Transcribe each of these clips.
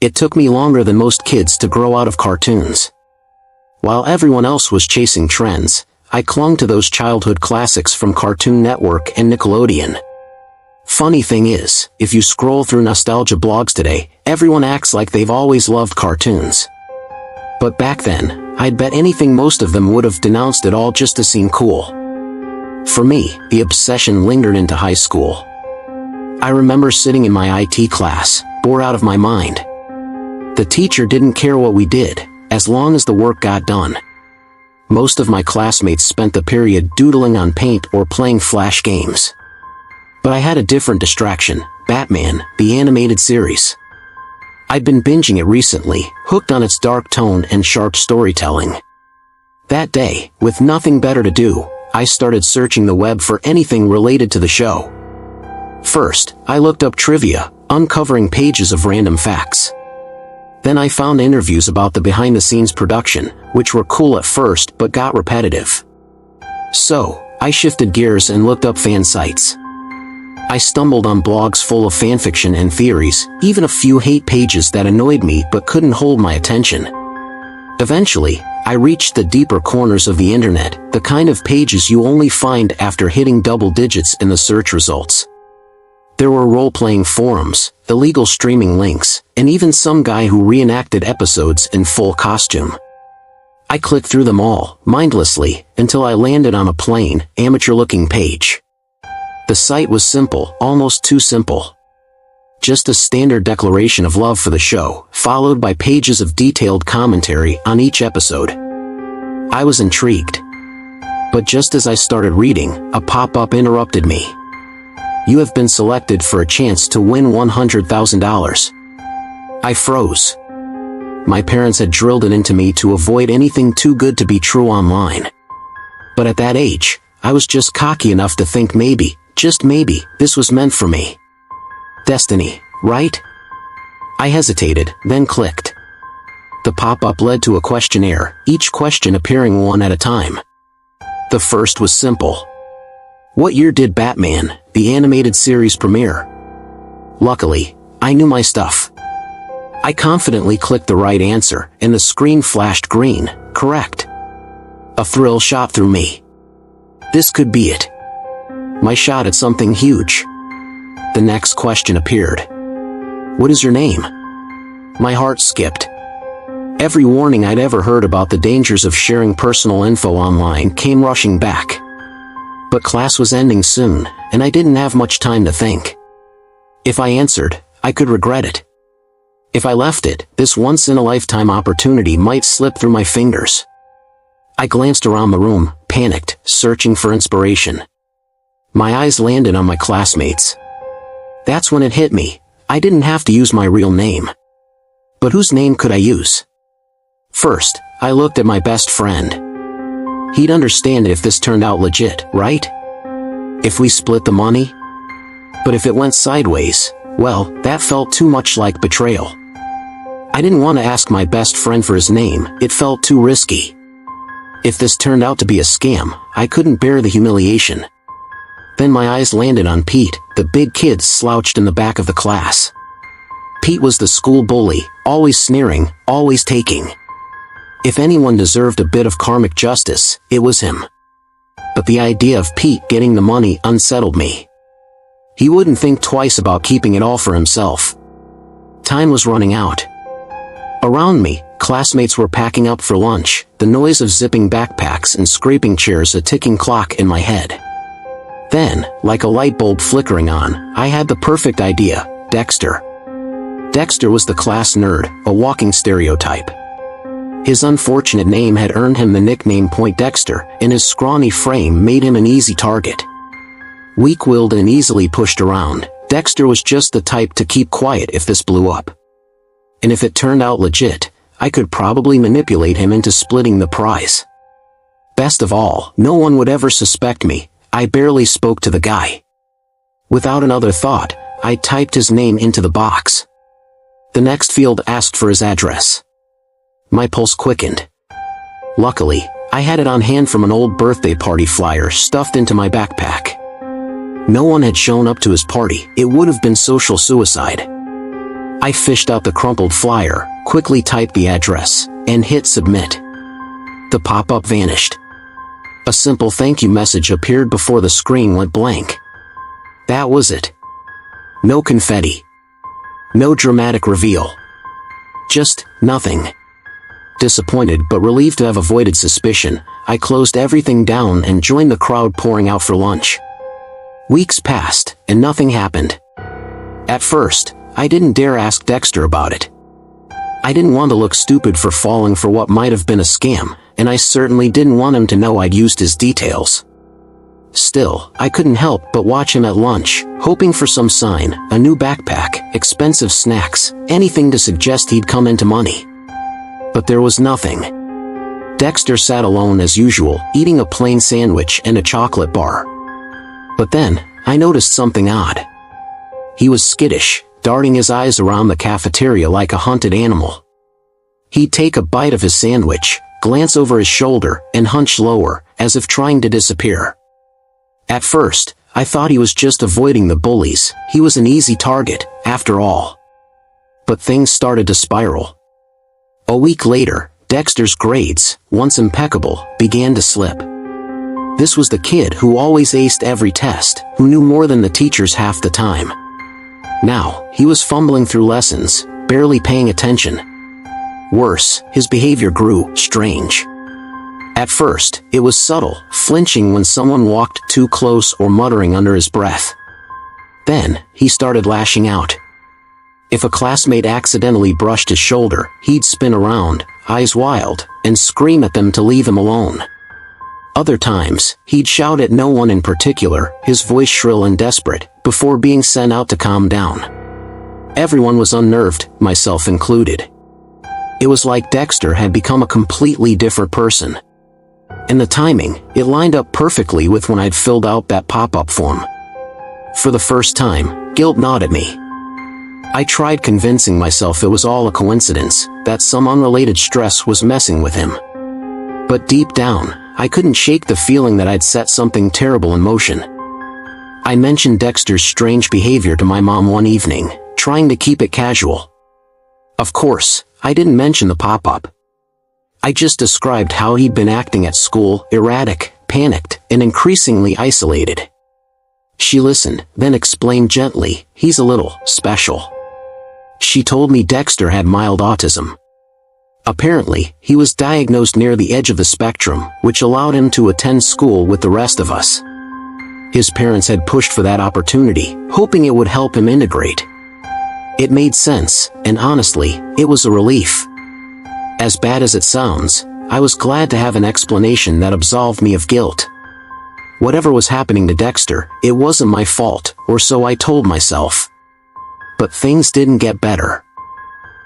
It took me longer than most kids to grow out of cartoons. While everyone else was chasing trends, I clung to those childhood classics from Cartoon Network and Nickelodeon. Funny thing is, if you scroll through nostalgia blogs today, everyone acts like they've always loved cartoons. But back then, I'd bet anything most of them would have denounced it all just to seem cool. For me, the obsession lingered into high school. I remember sitting in my IT class, bored out of my mind. The teacher didn't care what we did, as long as the work got done. Most of my classmates spent the period doodling on paint or playing flash games. But I had a different distraction: Batman, the animated series. I'd been binging it recently, hooked on its dark tone and sharp storytelling. That day, with nothing better to do, I started searching the web for anything related to the show. First, I looked up trivia, uncovering pages of random facts. Then I found interviews about the behind-the-scenes production, which were cool at first but got repetitive. So, I shifted gears and looked up fan sites. I stumbled on blogs full of fanfiction and theories, even a few hate pages that annoyed me but couldn't hold my attention. Eventually, I reached the deeper corners of the internet, the kind of pages you only find after hitting double digits in the search results. There were role-playing forums, illegal streaming links, and even some guy who reenacted episodes in full costume. I clicked through them all, mindlessly, until I landed on a plain, amateur-looking page. The site was simple, almost too simple. Just a standard declaration of love for the show, followed by pages of detailed commentary on each episode. I was intrigued. But just as I started reading, a pop-up interrupted me. You have been selected for a chance to win $100,000. I froze. My parents had drilled it into me to avoid anything too good to be true online. But at that age, I was just cocky enough to think maybe, just maybe, this was meant for me. Destiny, right? I hesitated, then clicked. The pop-up led to a questionnaire, each question appearing one at a time. The first was simple. What year did Batman, the animated series, premiere? Luckily, I knew my stuff. I confidently clicked the right answer, and the screen flashed green, correct. A thrill shot through me. This could be it. My shot at something huge. The next question appeared. What is your name? My heart skipped. Every warning I'd ever heard about the dangers of sharing personal info online came rushing back. But class was ending soon, and I didn't have much time to think. If I answered, I could regret it. If I left it, this once-in-a-lifetime opportunity might slip through my fingers. I glanced around the room, panicked, searching for inspiration. My eyes landed on my classmates. That's when it hit me. I didn't have to use my real name. But whose name could I use? First, I looked at my best friend. He'd understand if this turned out legit, right? If we split the money? But if it went sideways, well, that felt too much like betrayal. I didn't want to ask my best friend for his name, it felt too risky. If this turned out to be a scam, I couldn't bear the humiliation. Then my eyes landed on Pete, the big kid slouched in the back of the class. Pete was the school bully, always sneering, always taking. If anyone deserved a bit of karmic justice, it was him. But the idea of Pete getting the money unsettled me. He wouldn't think twice about keeping it all for himself. Time was running out. Around me, classmates were packing up for lunch, the noise of zipping backpacks and scraping chairs a ticking clock in my head. Then, like a light bulb flickering on, I had the perfect idea: Dexter. Dexter was the class nerd, a walking stereotype. His unfortunate name had earned him the nickname Point Dexter, and his scrawny frame made him an easy target. Weak-willed and easily pushed around, Dexter was just the type to keep quiet if this blew up. And if it turned out legit, I could probably manipulate him into splitting the prize. Best of all, no one would ever suspect me. I barely spoke to the guy. Without another thought, I typed his name into the box. The next field asked for his address. My pulse quickened. Luckily, I had it on hand from an old birthday party flyer stuffed into my backpack. No one had shown up to his party. It would have been social suicide. I fished out the crumpled flyer, quickly typed the address, and hit submit. The pop-up vanished. A simple thank you message appeared before the screen went blank. That was it. No confetti. No dramatic reveal. Just nothing. Disappointed but relieved to have avoided suspicion, I closed everything down and joined the crowd pouring out for lunch. Weeks passed, and nothing happened. At first, I didn't dare ask Dexter about it. I didn't want to look stupid for falling for what might have been a scam, and I certainly didn't want him to know I'd used his details. Still, I couldn't help but watch him at lunch, hoping for some sign, a new backpack, expensive snacks, anything to suggest he'd come into money. But there was nothing. Dexter sat alone as usual, eating a plain sandwich and a chocolate bar. But then, I noticed something odd. He was skittish, darting his eyes around the cafeteria like a hunted animal. He'd take a bite of his sandwich, glance over his shoulder, and hunch lower, as if trying to disappear. At first, I thought he was just avoiding the bullies. He was an easy target, after all. But things started to spiral. A week later, Dexter's grades, once impeccable, began to slip. This was the kid who always aced every test, who knew more than the teachers half the time. Now, he was fumbling through lessons, barely paying attention. Worse, his behavior grew strange. At first, it was subtle, flinching when someone walked too close or muttering under his breath. Then, he started lashing out. If a classmate accidentally brushed his shoulder, he'd spin around, eyes wild, and scream at them to leave him alone. Other times, he'd shout at no one in particular, his voice shrill and desperate, before being sent out to calm down. Everyone was unnerved, myself included. It was like Dexter had become a completely different person. And the timing, it lined up perfectly with when I'd filled out that pop-up form. For the first time, guilt gnawed at me. I tried convincing myself it was all a coincidence, that some unrelated stress was messing with him. But deep down, I couldn't shake the feeling that I'd set something terrible in motion. I mentioned Dexter's strange behavior to my mom one evening, trying to keep it casual. Of course, I didn't mention the pop-up. I just described how he'd been acting at school, erratic, panicked, and increasingly isolated. She listened, then explained gently, he's a little special. She told me Dexter had mild autism. Apparently, he was diagnosed near the edge of the spectrum, which allowed him to attend school with the rest of us. His parents had pushed for that opportunity, hoping it would help him integrate. It made sense, and honestly, it was a relief. As bad as it sounds, I was glad to have an explanation that absolved me of guilt. Whatever was happening to Dexter, it wasn't my fault, or so I told myself. But things didn't get better.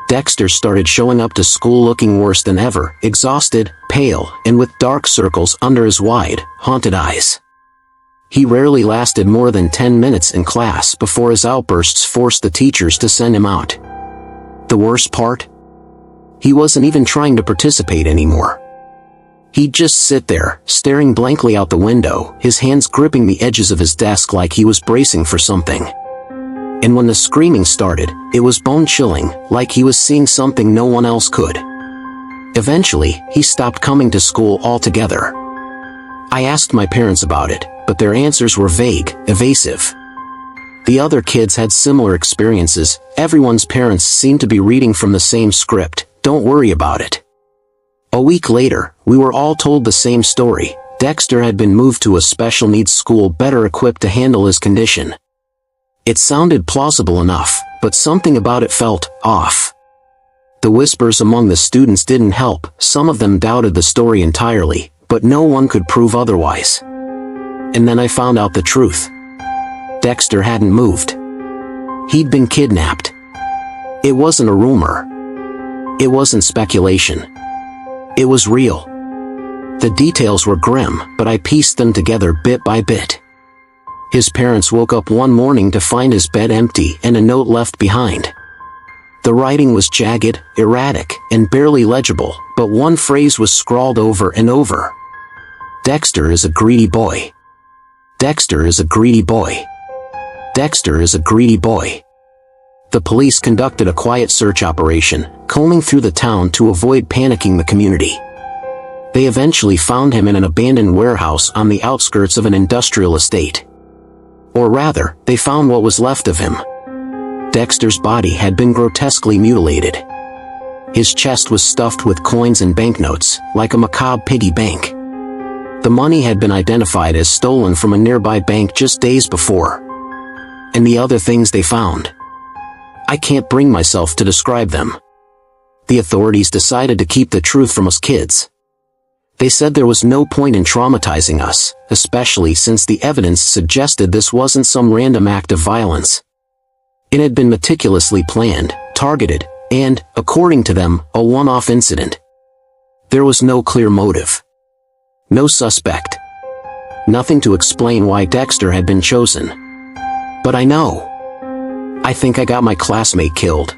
Dexter started showing up to school looking worse than ever, exhausted, pale, and with dark circles under his wide, haunted eyes. He rarely lasted more than 10 minutes in class before his outbursts forced the teachers to send him out. The worst part? He wasn't even trying to participate anymore. He'd just sit there, staring blankly out the window, his hands gripping the edges of his desk like he was bracing for something. And when the screaming started, it was bone-chilling, like he was seeing something no one else could. Eventually, he stopped coming to school altogether. I asked my parents about it, but their answers were vague, evasive. The other kids had similar experiences. Everyone's parents seemed to be reading from the same script, don't worry about it. A week later, we were all told the same story. Dexter had been moved to a special needs school better equipped to handle his condition. It sounded plausible enough, but something about it felt off. The whispers among the students didn't help. Some of them doubted the story entirely, but no one could prove otherwise. And then I found out the truth. Dexter hadn't moved. He'd been kidnapped. It wasn't a rumor. It wasn't speculation. It was real. The details were grim, but I pieced them together bit by bit. His parents woke up one morning to find his bed empty and a note left behind. The writing was jagged, erratic, and barely legible, but one phrase was scrawled over and over. Dexter is a greedy boy. Dexter is a greedy boy. Dexter is a greedy boy. The police conducted a quiet search operation, combing through the town to avoid panicking the community. They eventually found him in an abandoned warehouse on the outskirts of an industrial estate. Or rather, they found what was left of him. Dexter's body had been grotesquely mutilated. His chest was stuffed with coins and banknotes, like a macabre piggy bank. The money had been identified as stolen from a nearby bank just days before. And the other things they found, I can't bring myself to describe them. The authorities decided to keep the truth from us kids. They said there was no point in traumatizing us, especially since the evidence suggested this wasn't some random act of violence. It had been meticulously planned, targeted, and, according to them, a one-off incident. There was no clear motive. No suspect. Nothing to explain why Dexter had been chosen. But I know. I think I got my classmate killed.